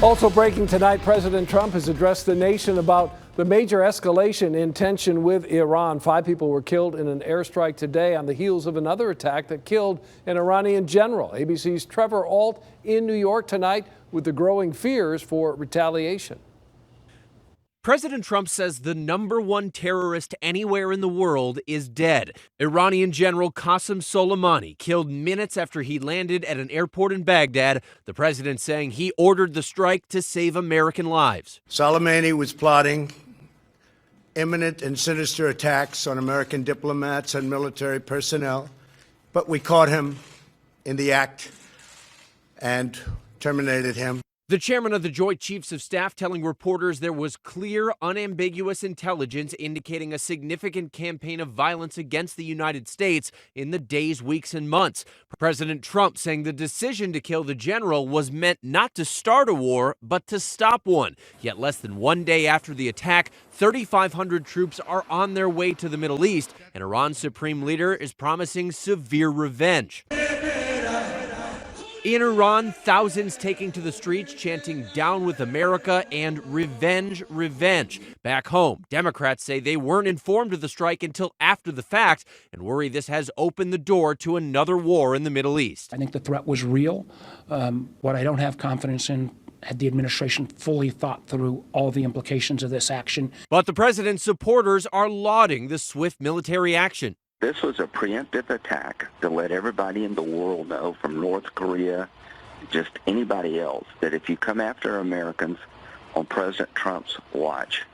Also breaking tonight, President Trump has addressed the nation about the major escalation in tension with Iran. 5 people were killed in an airstrike today on the heels of another attack that killed an Iranian general. ABC's Trevor Ault in New York tonight with the growing fears for retaliation. President Trump says the #1 terrorist anywhere in the world is dead. Iranian General Qassem Soleimani killed minutes after he landed at an airport in Baghdad. The president saying he ordered the strike to save American lives. Soleimani was plotting imminent and sinister attacks on American diplomats and military personnel, but we caught him in the act and terminated him. The chairman of the Joint Chiefs of Staff telling reporters there was clear, unambiguous intelligence indicating a significant campaign of violence against the United States in the days, weeks, and months. President Trump saying the decision to kill the general was meant not to start a war, but to stop one. Yet less than 1 day after the attack, 3,500 troops are on their way to the Middle East, and Iran's supreme leader is promising severe revenge. In Iran, thousands taking to the streets, chanting "Down with America" and "Revenge, revenge." Back home, Democrats say they weren't informed of the strike until after the fact and worry this has opened the door to another war in the Middle East. I think the threat was real. What I don't have confidence in, had the administration fully thought through all the implications of this action. But the president's supporters are lauding the swift military action. This was a preemptive attack to let everybody in the world know, from North Korea, just anybody else, that if you come after Americans on President Trump's watch,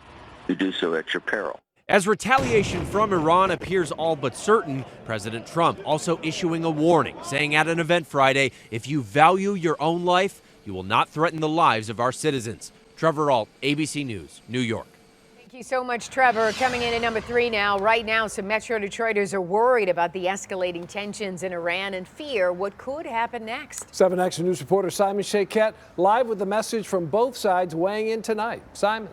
you do so at your peril. As retaliation from Iran appears all but certain, President Trump also issuing a warning, saying at an event Friday, if you value your own life, you will not threaten the lives of our citizens. Trevor Ault, ABC News, New York. Thank you so much, Trevor. Coming in at number 3 now. Right now, some Metro Detroiters are worried about the escalating tensions in Iran and fear what could happen next. 7 Action News reporter Simon Shayket live with the message from both sides weighing in tonight. Simon.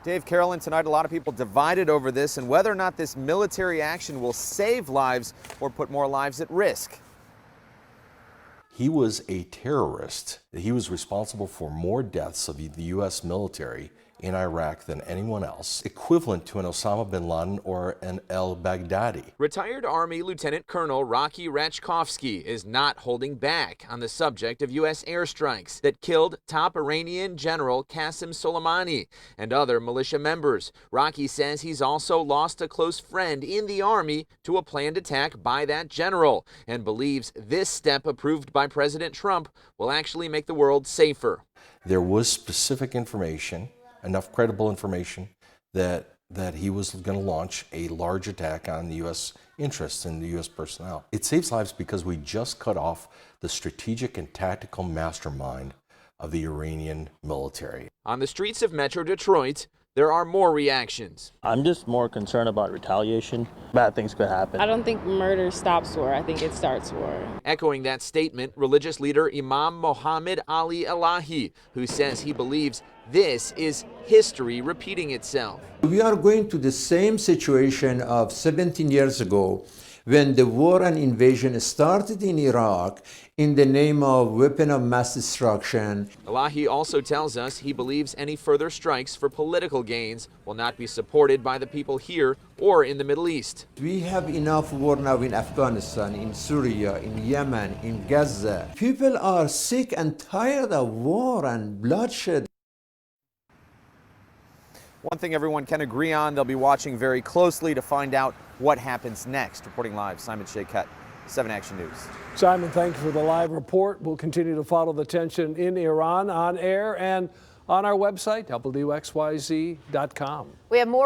Dave, Carolyn, tonight a lot of people divided over this and whether or not this military action will save lives or put more lives at risk. He was a terrorist. He was responsible for more deaths of the U.S. military in Iraq than anyone else, equivalent to an Osama bin Laden or an al-Baghdadi. Retired Army Lieutenant Colonel Rocky Rachkovsky is not holding back on the subject of U.S. airstrikes that killed top Iranian General Qassem Soleimani and other militia members. Rocky says he's also lost a close friend in the Army to a planned attack by that general and believes this step approved by President Trump will actually make the world safer. There was specific information, enough credible information, that he was going to launch a large attack on the U.S. interests and the U.S. personnel. It saves lives because we just cut off the strategic and tactical mastermind of the Iranian military. On the streets of Metro Detroit, there are more reactions. I'm just more concerned about retaliation. Bad things could happen. I don't think murder stops war. I think it starts war. Echoing that statement, religious leader Imam Mohammed Ali Elahi, who says he believes this is history repeating itself. We are going to the same situation of 17 years ago when the war and invasion started in Iraq in the name of weapon of mass destruction. Elahi also tells us he believes any further strikes for political gains will not be supported by the people here or in the Middle East. We have enough war now in Afghanistan, in Syria, in Yemen, in Gaza. People are sick and tired of war and bloodshed. One thing everyone can agree on, they'll be watching very closely to find out what happens next. Reporting live, Simon Shayket, 7 Action News. Simon, thank you for the live report. We'll continue to follow the tension in Iran on air and on our website, WXYZ.com. We have more